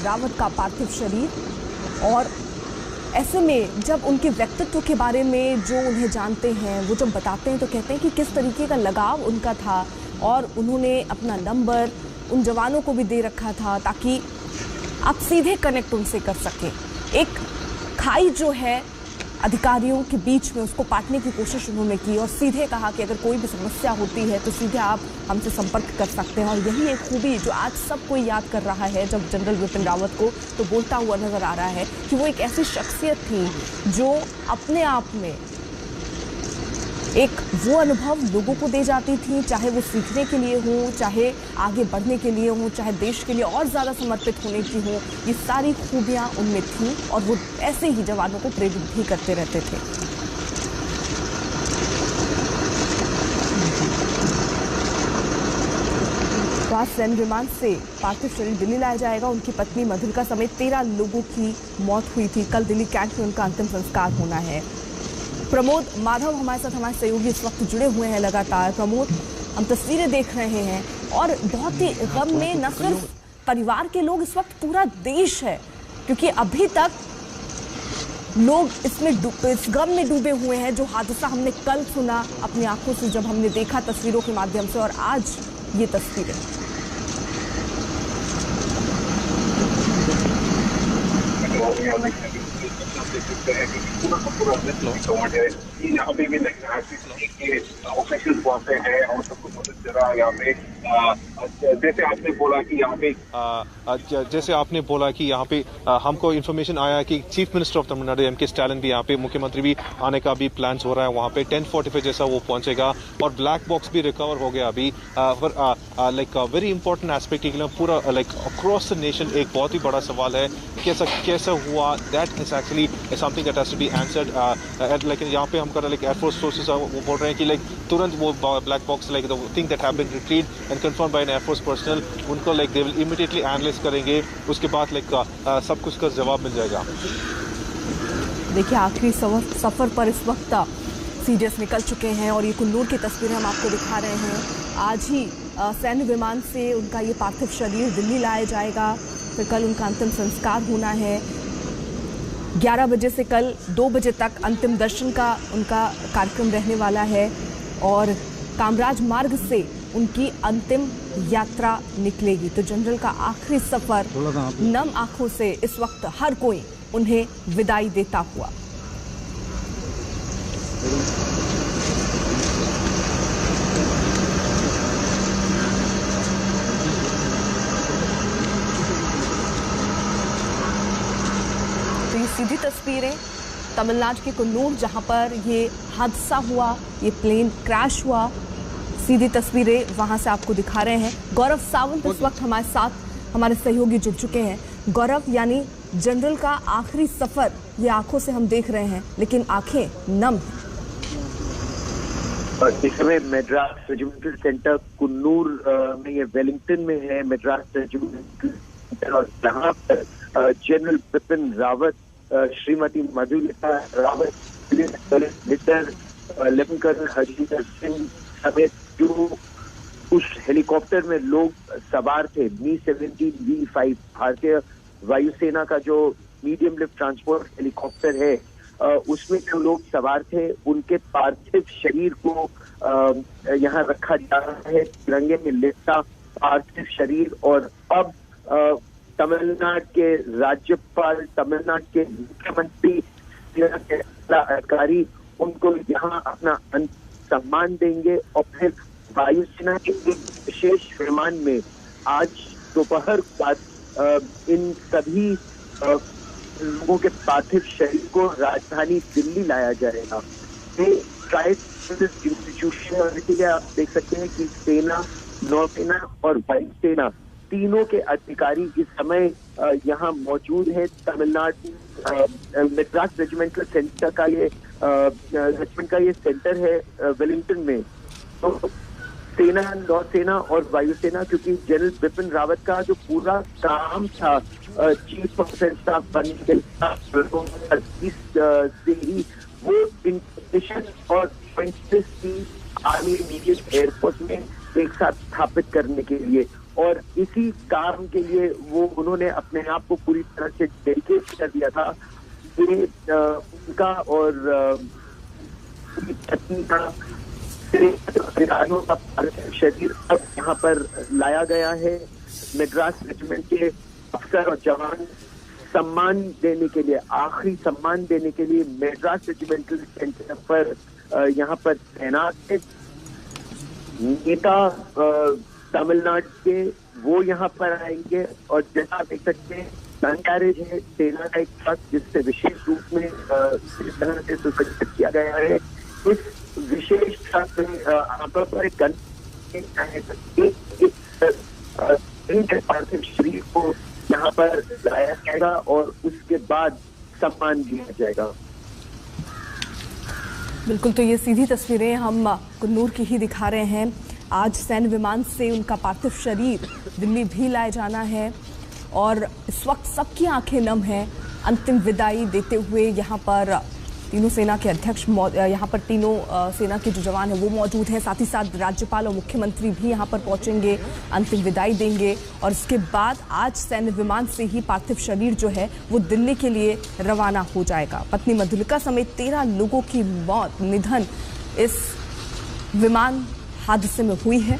रावत का पार्थिव शरीर। और ऐसे में जब उनके व्यक्तित्व के बारे में जो उन्हें जानते हैं वो जब बताते हैं तो कहते हैं कि किस तरीके का लगाव उनका था, और उन्होंने अपना नंबर उन जवानों को भी दे रखा था ताकि आप सीधे कनेक्ट उनसे कर सकें। एक खाई जो है अधिकारियों के बीच में, उसको काटने की कोशिश उन्होंने की और सीधे कहा कि अगर कोई भी समस्या होती है तो सीधे आप हमसे संपर्क कर सकते हैं। और यही एक खूबी जो आज सब कोई याद कर रहा है जब जनरल बिपिन रावत को तो बोलता हुआ नजर आ रहा है कि वो एक ऐसी शख्सियत थी जो अपने आप में एक वो अनुभव लोगों को दे जाती थी, चाहे वो सीखने के लिए हो, चाहे आगे बढ़ने के लिए हो, चाहे देश के लिए और ज़्यादा समर्पित होने की हो। ये सारी खूबियाँ उनमें थीं और वो ऐसे ही जवानों को प्रेरित भी करते रहते थे। तो आज सैन्य विमान से पार्थिव शरीर दिल्ली लाया जाएगा। उनकी पत्नी मधुलिका समेत 13 लोगों की मौत हुई थी। कल दिल्ली कैंट में उनका अंतिम संस्कार होना है। प्रमोद माधव हमारे साथ, हमारे सहयोगी इस वक्त जुड़े हुए हैं लगातार। प्रमोद, हम तस्वीरें देख रहे हैं और बहुत ही गम में न सिर्फ परिवार के लोग, इस वक्त पूरा देश है, क्योंकि अभी तक लोग इसमें इस गम में डूबे हुए हैं। जो हादसा हमने कल सुना अपनी आंखों से, जब हमने देखा तस्वीरों के माध्यम से, और आज ये तस्वीरें। यहाँ पे भी ऑफिशियल पहुंचे हैं और सबको मदद कर रहा है। यहाँ पे जैसे आपने बोला कि यहाँ पे हमको इन्फॉर्मेशन आया कि chief minister of Tamil Nadu M K Stalin भी यहाँ पे, मुख्यमंत्री भी आने का भी प्लान्स हो रहा है। वहाँ पे 10:45 जैसा वो पहुंचेगा और ब्लैक बॉक्स भी रिकवर हो गया अभी। लाइक वेरी इंपॉर्टेंट एस्पेक्ट के लिए पूरा लाइक अक्रॉस द नेशन एक बहुत ही बड़ा सवाल है, कैसा हुआ। That is actually something that has to be answered. लेकिन यहाँ पे हम कर लाइक एयरफोर्स सोर्सेज वो बोल रहे हैं कि लाइक तुरंत वो black box like the thing that have been retrieved and confirmed by an air force personnel, उनको like they will immediately analyse करेंगे। उसके बाद लाइक सब कुछ का जवाब मिल जाएगा। देखिए, आखिरी सफर पर इस वक्त सीडीएस निकल चुके हैं और ये कुन्नूर की तस्वीरें हम आपको दिखा रहे हैं। आज ही सैन्य विमान से उनका ये पार्थिव शरीर दिल्ली लाया जाएगा। फिर कल उनका अंतिम संस्कार होना है। 11 बजे से कल 2 बजे तक अंतिम दर्शन का उनका कार्यक्रम रहने वाला है और कामराज मार्ग से उनकी अंतिम यात्रा निकलेगी। तो जनरल का आखिरी सफर नम आंखों से इस वक्त हर कोई उन्हें विदाई देता हुआ। तो ये सीधी तस्वीरें तमिलनाडु के कुन्नूर, जहां पर ये हादसा हुआ, ये प्लेन क्रैश हुआ। सीधी तस्वीरें वहां से आपको दिखा रहे हैं। गौरव सावंत इस वक्त हमारे साथ, हमारे सहयोगी जुड़ चुके हैं। गौरव, यानी जनरल का आखिरी सफर ये आंखों से हम देख रहे हैं, लेकिन आंखें नम हैं। इस समय मद्रास रेजिमेंटल सेंटर कुन्नूर में, ये वेलिंगटन में है मद्रास रेजिमेंटल सेंटर, और जहाँ पर general Bipin Rawat, Shrimati Madhulika Rawat, lieutenant colonel Harjinder Singh समेत जो उस हेलीकॉप्टर में लोग सवार थे, Mi-17V5 भारतीय वायुसेना का जो मीडियम लिफ्ट ट्रांसपोर्ट हेलीकॉप्टर है, उसमें जो लोग सवार थे उनके पार्थिव शरीर को यहाँ रखा जा रहा है, तिरंगे में लिपटा पार्थिव शरीर। और अब तमिलनाडु के राज्यपाल, तमिलनाडु के मुख्यमंत्री, अधिकारी उनको यहाँ अपना सम्मान देंगे और फिर वायुसेना के एक विशेष विमान में आज दोपहर बाद इन सभी लोगों के पार्थिव शरीर को राजधानी दिल्ली लाया जाएगा। इंस्टीट्यूशन आप देख सकते हैं कि सेना, नौसेना और वायुसेना तीनों के अधिकारी इस समय यहाँ मौजूद है। तमिलनाडु मद्रास रेजिमेंटल सेंटर का ये रेजिमेंट का ये सेंटर है वेलिंगटन में। तो सेना, नौसेना और वायुसेना, क्योंकि जनरल बिपिन रावत का जो पूरा काम था चीफ ऑफ स्टाफ बनने के से ही वो इंटीग्रेशन और आर्मी इमीडिएट एयरफोर्स में एक साथ स्थापित करने के लिए और इसी काम के लिए वो उन्होंने अपने आप को पूरी तरह से डेडिकेट कर दिया था। ये उनका और उनकी पत्नी का पार्थिव शरीर अब यहाँ पर लाया गया है। मद्रास रेजिमेंट के अफसर और जवान सम्मान देने के लिए, आखिरी सम्मान देने के लिए मद्रास रेजिमेंटल सेंटर पर यहाँ पर तैनात है। नेता तमिलनाडु के वो यहाँ पर आएंगे और जैसा आप देख सकते हैं गन कैरेज है, सेना का एक ट्रक जिससे विशेष रूप में इस तरह से सुसज्जित किया गया है। इस विशेष ट्रक में आमतौर पर एक गन पार्थिव शरीर को यहाँ पर लाया जाएगा और उसके बाद सम्मान दिया जाएगा। बिल्कुल, तो ये सीधी तस्वीरें हम कुन्नूर की ही दिखा रहे हैं। आज सैन्य विमान से उनका पार्थिव शरीर दिल्ली भी लाया जाना है और इस वक्त सबकी आंखें नम हैं। अंतिम विदाई देते हुए यहाँ पर तीनों सेना के अध्यक्ष, यहाँ पर तीनों सेना के जो जवान हैं वो मौजूद हैं। साथ ही साथ राज्यपाल और मुख्यमंत्री भी यहाँ पर पहुँचेंगे, अंतिम विदाई देंगे और इसके बाद आज सैन्य विमान से ही पार्थिव शरीर जो है वो दिल्ली के लिए रवाना हो जाएगा। पत्नी मधुलिका समेत 13 लोगों की निधन इस विमान हादसे में हुई है।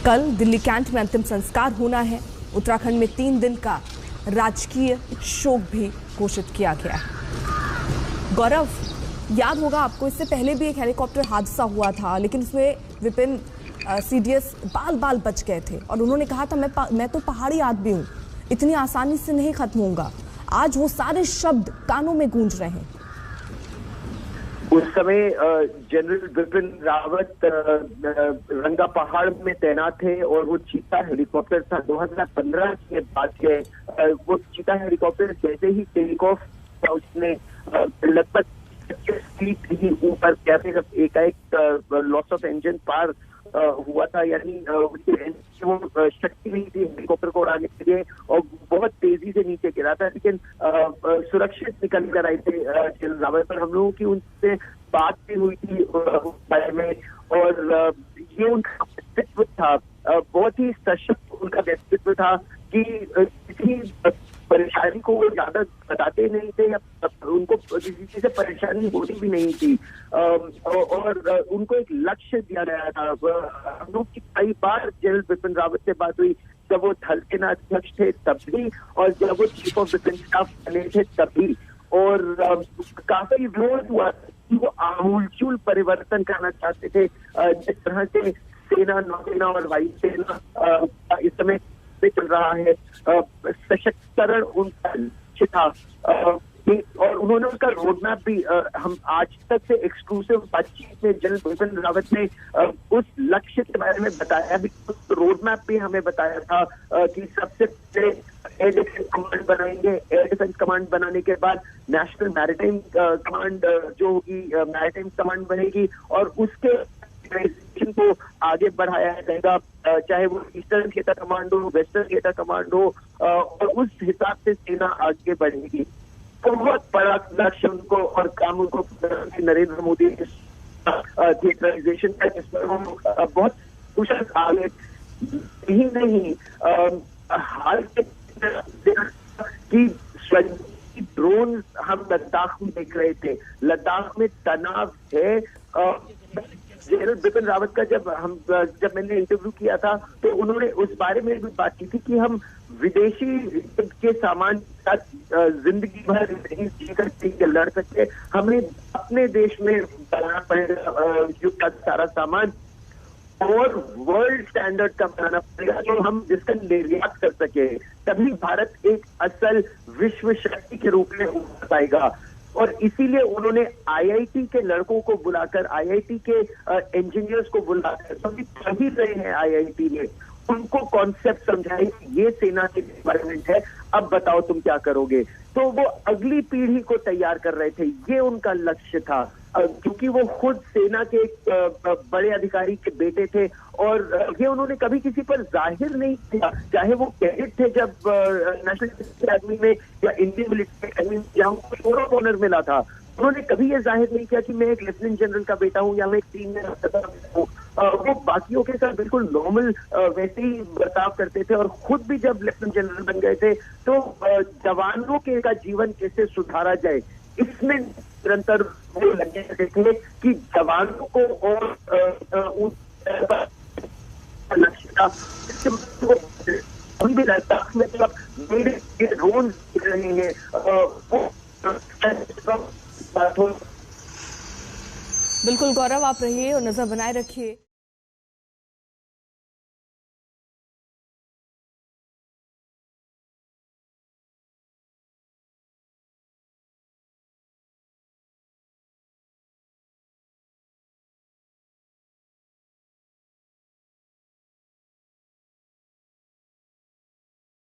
कल दिल्ली कैंट में अंतिम संस्कार होना है। उत्तराखंड में 3 दिन का राजकीय शोक भी घोषित किया गया है। गौरव, याद होगा आपको, इससे पहले भी एक हेलीकॉप्टर हादसा हुआ था, लेकिन उसमें विपिन सीडीएस बाल बच गए थे और उन्होंने कहा था मैं तो पहाड़ी आदमी हूँ, इतनी आसानी से नहीं खत्म होऊंगा। आज वो सारे शब्द कानों में गूंज रहे हैं। उस समय जनरल विपिन रावत रंगा पहाड़ में तैनात थे और वो चीता हेलीकॉप्टर था 2015 के बाद के। वो चीता हेलीकॉप्टर जैसे ही टेक ऑफ उसने लगभग 25 फीट ही ऊपर कैसे जब एकाएक लॉस ऑफ इंजन पार हुआ था, यानी वो शक्ति नहीं थी हेलीकॉप्टर को उड़ाने के लिए और बहुत तेजी से नीचे गिरा था, लेकिन सुरक्षित निकल कर आए थे जनरल रावत। पर हम लोगों की उनसे बात भी हुई थी बारे में और ये उनका व्यक्तित्व था, बहुत ही सशक्त उनका व्यक्तित्व था कि किसी परेशानी को वो ज्यादा बताते नहीं थे या उनको किसी चीज से परेशानी होती भी नहीं थी और उनको एक लक्ष्य दिया गया था। हम लोग की कई बार जनरल बिपिन रावत से बात हुई, जब वो थल सेना अध्यक्ष थे तब भी और जब वो चीफ ऑफ डिफेंस स्टाफ बने थे तब भी, और काफी विरोध हुआ कि वो आमूलचूल परिवर्तन करना चाहते थे। जिस तरह से सेना, नौसेना और वायुसेना इस समय चल रहा है, सशक्तिकरण उनका लक्ष्य था और उन्होंने उसका रोड मैप भी हम आज तक से एक्सक्लूसिव बातचीत में जनरल बिपिन रावत ने उस लक्ष्य के बारे में बताया भी, उस रोड मैप भी हमें बताया था कि सबसे पहले एयर डिफेंस कमांड बनाएंगे। एयर डिफेंस कमांड बनाने के बाद नेशनल मैरिटाइम कमांड जो होगी, मैरिटाइम कमांड बनेगी और उसके को आगे बढ़ाया जाएगा, चाहे वो ईस्टर्न क्षेत्र कमांड हो, वेस्टर्न क्षेत्र कमांड हो, और उस हिसाब से सेना आगे बढ़ेगी। बहुत बड़ा लक्ष्य उनको और काम उनको नरेंद्र मोदी थिएटराइजेशन का, जिस पर हम बहुत कुशल आगे ही नहीं हाल के कि ड्रोन हम लद्दाख में देख रहे थे। लद्दाख में तनाव है। जनरल बिपिन रावत का जब मैंने इंटरव्यू किया था तो उन्होंने उस बारे में भी बात की थी कि हम विदेशी के सामान के साथ जिंदगी भर नहीं जीकर लड़ सकते, हमें अपने देश में बनाना पड़ेगा युद्ध का सारा सामान और वर्ल्ड स्टैंडर्ड का बनाना पड़ेगा तो हम जिसका निर्यात कर सके, तभी भारत एक असल विश्व शक्ति के रूप में उभर पाएगा। और इसीलिए उन्होंने आईआईटी के लड़कों को बुलाकर, आईआईटी के इंजीनियर्स को बुलाकर, सभी पढ़ी रहे हैं आईआईटी में, उनको कॉन्सेप्ट समझाए कि ये सेना की रिक्वायरमेंट है, अब बताओ तुम क्या करोगे। तो वो अगली पीढ़ी को तैयार कर रहे थे, ये उनका लक्ष्य था, क्योंकि वो खुद सेना के एक बड़े अधिकारी के बेटे थे और ये उन्होंने कभी किसी पर जाहिर नहीं किया, चाहे वो कैडेट थे जब नेशनल अकेडमी में या इंडियन मिलिट्री अकेडमी में जहाँ उनको शोर ऑफ ऑनर मिला था, उन्होंने कभी ये जाहिर नहीं किया कि मैं एक लेफ्टिनेंट जनरल का बेटा हूँ या मैं एक सीनियर अफसर हूँ। वो बाकियों के साथ बिल्कुल नॉर्मल वैसे ही बर्ताव करते थे, और खुद भी जब लेफ्टिनेंट जनरल बन गए थे तो जवानों के का जीवन कैसे सुधारा जाए इसमें निरंतर वो लगे रहते थे कि जवानों को और लक्ष्य का अभी भी लद्दाख में जब मेरे ड्रोन दिख रहे हैं बिल्कुल गौरव, आप रहिए और नजर बनाए रखिए।